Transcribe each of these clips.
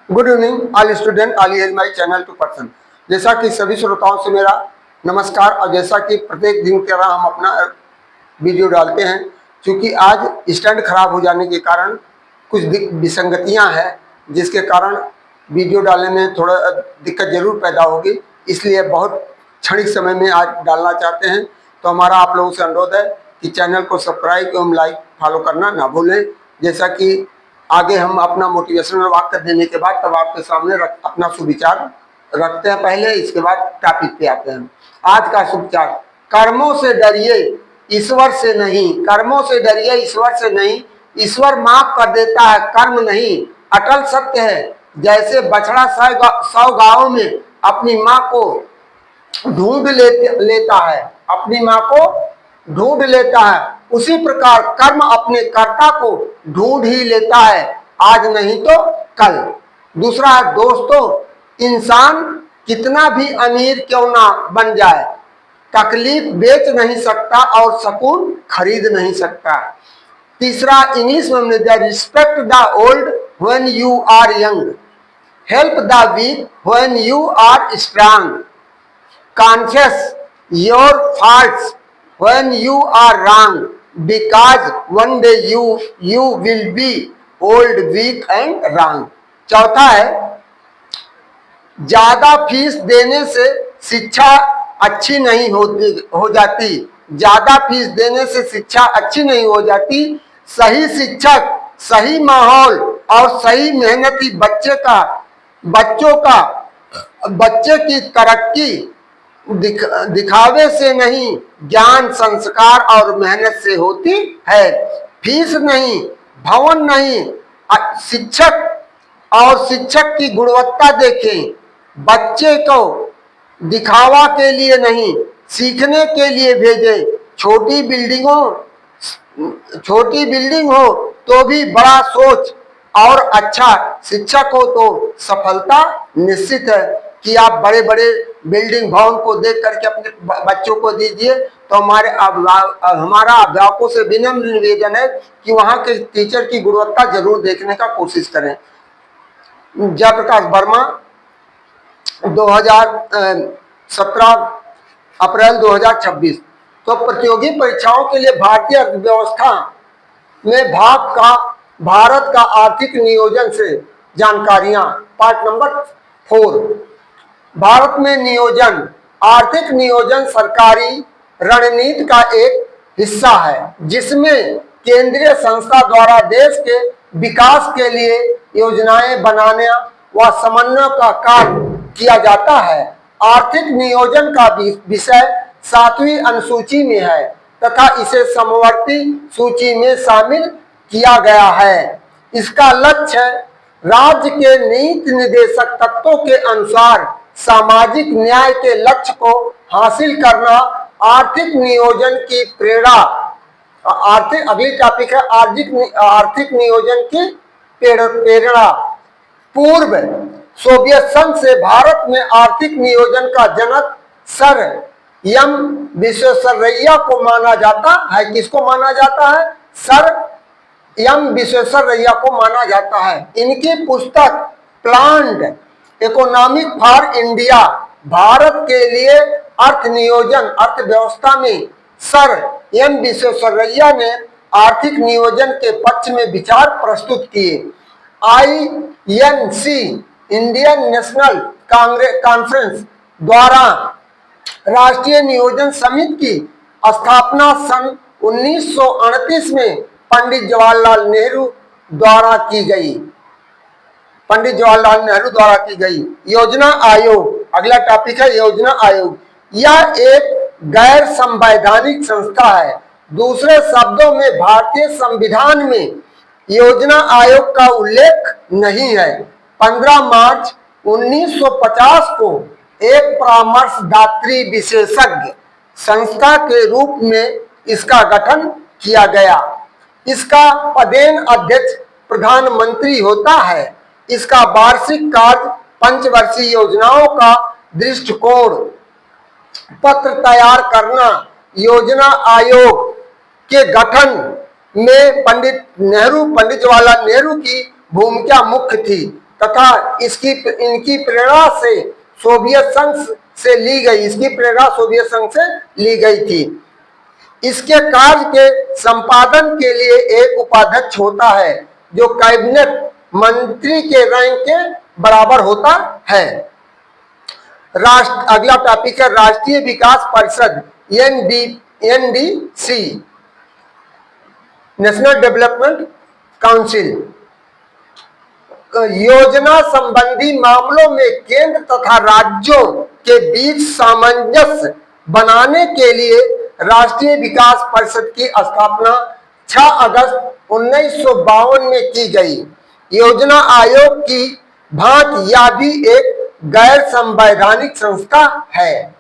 Good evening all student, all is my channel to person. जैसा कि सभी श्रोताओं से मेरा नमस्कार, और जैसा कि प्रत्येक दिन की तरह हम अपना वीडियो डालते हैं, क्योंकि आज स्टैंड खराब हो जाने के कारण कुछ विसंगतियां हैं, जिसके कारण वीडियो डालने में थोड़ा दिक्कत जरूर पैदा होगी। इसलिए बहुत क्षणिक समय में आज डालना चाहते हैं। तो हमारा आप लोगों से अनुरोध है कि चैनल को सब्सक्राइब एवं लाइक फॉलो करना ना भूलें। जैसा कि आगे हम अपना मोटिवेशनल वाक्य देने के बाद तब आपके सामने अपना सुविचार रखते हैं। पहले इसके बाद टॉपिक पे आते हैं। आज का सुविचार, कर्मों से डरिए ईश्वर से नहीं। कर्मों से डरिए ईश्वर से नहीं, ईश्वर माफ कर देता है, कर्म नहीं। अटल सत्य है। जैसे बछड़ा 100 गांवों में अपनी माँ को ढूंढ लेता है, अपनी माँ को ढूंढ लेता है, उसी प्रकार कर्म अपने कर्ता को ढूंढ ही लेता है, आज नहीं तो कल। दूसरा है, दोस्तों इंसान कितना भी अमीर क्यों ना बन जाए, तकलीफ बेच नहीं सकता और सुकून खरीद नहीं सकता। तीसरा इंग्लिश में हमने दिया, respect the old when you are young, help the weak when you are strong, confess your faults when you are wrong, because one day you will be old, weak and wrong। चौथा है, ज्यादा fees देने से शिक्षा अच्छी नहीं हो जाती। ज्यादा फीस देने से शिक्षा अच्छी नहीं हो जाती। सही शिक्षक, सही माहौल और सही मेहनती बच्चे की तरक्की दिखावे से नहीं, ज्ञान, संस्कार और मेहनत से होती है। फीस नहीं, भवन नहीं, शिक्षक और शिक्षक की गुणवत्ता देखें। बच्चे को दिखावा के लिए नहीं, सीखने के लिए भेजें। छोटी बिल्डिंग हो तो भी बड़ा सोच और अच्छा शिक्षक हो तो सफलता निश्चित है। कि आप बड़े बड़े बिल्डिंग भवन को देख करके अपने बच्चों को दीजिए, तो हमारा अभिभावकों से विनम्र निवेदन है कि वहां के टीचर की गुणवत्ता जरूर देखने का कोशिश करें। जयप्रकाश वर्मा 17 अप्रैल 2026। तो प्रतियोगी परीक्षाओं के लिए भारतीय अर्थव्यवस्था में भारत का आर्थिक नियोजन से जानकारियां, पार्ट नंबर 4। भारत में नियोजन, आर्थिक नियोजन सरकारी रणनीति का एक हिस्सा है, जिसमें केंद्रीय संस्था द्वारा देश के विकास के लिए योजनाएं बनाने व समन्वय का कार्य किया जाता है। आर्थिक नियोजन का विषय 7वीं अनुसूची में है तथा इसे समवर्ती सूची में शामिल किया गया है। इसका लक्ष्य राज्य के नीति निर्देशक तत्वों के अनुसार सामाजिक न्याय के लक्ष्य को हासिल करना। आर्थिक नियोजन की प्रेरणा, अगली टॉपिक है आर्थिक नियोजन की प्रेरणा। पूर्व सोवियत संघ से भारत में आर्थिक नियोजन का जनक सर एम विश्वेश्वरैया को माना जाता है। किसको माना जाता है? सर एम विश्वेश्वरैया को माना जाता है। इनकी पुस्तक planned economic for India, Bharat के लिए अर्थ नियोजन, अर्थव्यवस्था में सर एम विश्वेश्वरैया ने आर्थिक नियोजन के पक्ष में विचार प्रस्तुत किए। INC, इंडियन नेशनल कॉन्फ्रेंस द्वारा राष्ट्रीय नियोजन समिति की स्थापना सन 1938 में पंडित जवाहरलाल नेहरू द्वारा की गई। योजना आयोग, अगला टॉपिक है योजना आयोग। यह एक गैर संवैधानिक संस्था है। दूसरे शब्दों में भारतीय संविधान में योजना आयोग का उल्लेख नहीं है। 15 मार्च 1950 को एक परामर्शदात्री विशेषज्ञ संस्था के रूप में इसका गठन किया गया। इसका पदेन अध्यक्ष प्रधानमंत्री होता है। इसका वार्षिक कार्य पंचवर्षीय योजनाओं का दृष्टिकोण पत्र तैयार करना। योजना आयोग के गठन में पंडित जवाहरलाल नेहरू की भूमिका मुख्य थी। तथा इनकी प्रेरणा से सोवियत संघ से ली गई, इसकी प्रेरणा सोवियत संघ से ली गई थी। इसके कार्य के संपादन के लिए एक उपाध्यक्ष होता है जो कैबिनेट मंत्री के रैंक के बराबर होता है। अगला टॉपिक है राष्ट्रीय विकास परिषद NDC, नेशनल डेवलपमेंट काउंसिल। योजना संबंधी मामलों में केंद्र तथा राज्यों के बीच सामंजस्य बनाने के लिए राष्ट्रीय विकास परिषद की स्थापना 6 अगस्त 1952 में की गई। योजना आयोग की भांति यह भी एक गैर संवैधानिक संस्था है।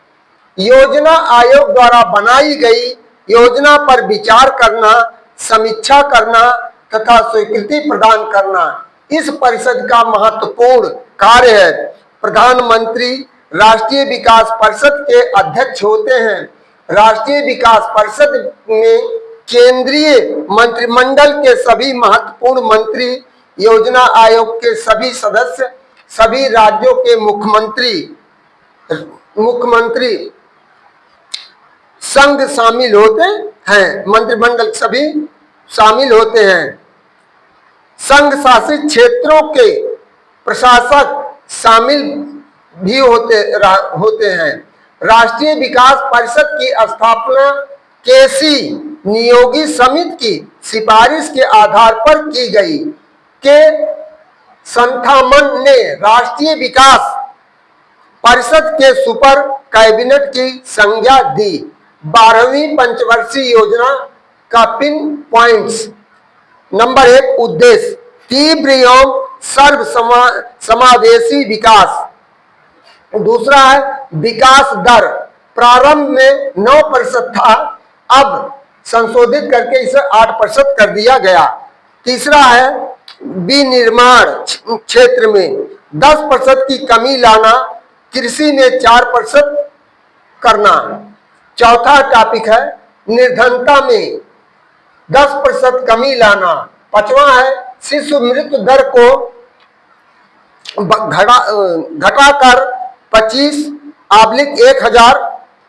योजना आयोग द्वारा बनाई गई योजना पर विचार करना, समीक्षा करना तथा स्वीकृति प्रदान करना इस परिषद का महत्वपूर्ण कार्य है। प्रधानमंत्री राष्ट्रीय विकास परिषद के अध्यक्ष होते हैं। राष्ट्रीय विकास परिषद में केंद्रीय मंत्रिमंडल के सभी महत्वपूर्ण मंत्री, योजना आयोग के सभी सदस्य, सभी राज्यों के मुख्यमंत्री संघ शामिल होते हैं। मंत्रिमंडल सभी शामिल होते हैं। संघ शासित क्षेत्रों के प्रशासक शामिल भी होते हैं। राष्ट्रीय विकास परिषद की स्थापना केसी नियोगी समिति की सिफारिश के आधार पर की गई। के संथामन ने राष्ट्रीय विकास परिषद के सुपर कैबिनेट की संज्ञा दी। 12वीं पंचवर्षीय योजना का पिन पॉइंट्स। नंबर 1 उद्देश्य तीव्र एवं सर्व समावेशी विकास। दूसरा है विकास दर, प्रारंभ में 9% था, अब संशोधित करके इसे 8% कर दिया गया। तीसरा है विनिर्माण क्षेत्र में 10% की कमी लाना, कृषि में 4% करना। चौथा टॉपिक है निर्धनता में 10% कमी लाना। पांचवा है शिशु मृत्यु दर को घटाकर 25/1000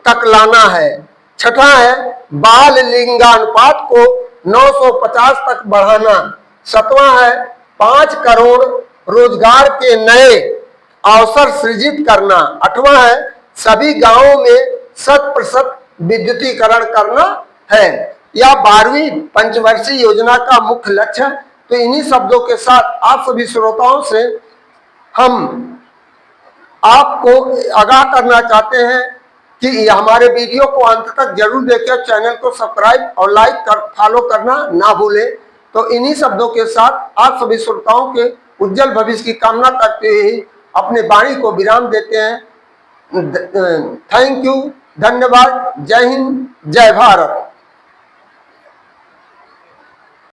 तक लाना है। छठा है बाल लिंगानुपात को 950 तक बढ़ाना। सातवां है 5 करोड़ रोजगार के नए अवसर सृजित करना। आठवां है सभी गांवों में 100% विद्युतीकरण करना है। यह 12वीं पंचवर्षीय योजना का मुख्य लक्ष्य है। तो इन्हीं शब्दों के साथ आप सभी श्रोताओं से हम आपको आगाह करना चाहते हैं कि हमारे वीडियो को अंत तक जरूर देखें, चैनल को सब्सक्राइब और लाइक फॉलो करना ना भूलें। तो इन्हीं शब्दों के साथ आप सभी श्रोताओं के उज्जवल भविष्य की कामना करते हुए अपने वाणी को विराम देते हैं। थैंक यू, धन्यवाद, जय हिंद, जय भारत।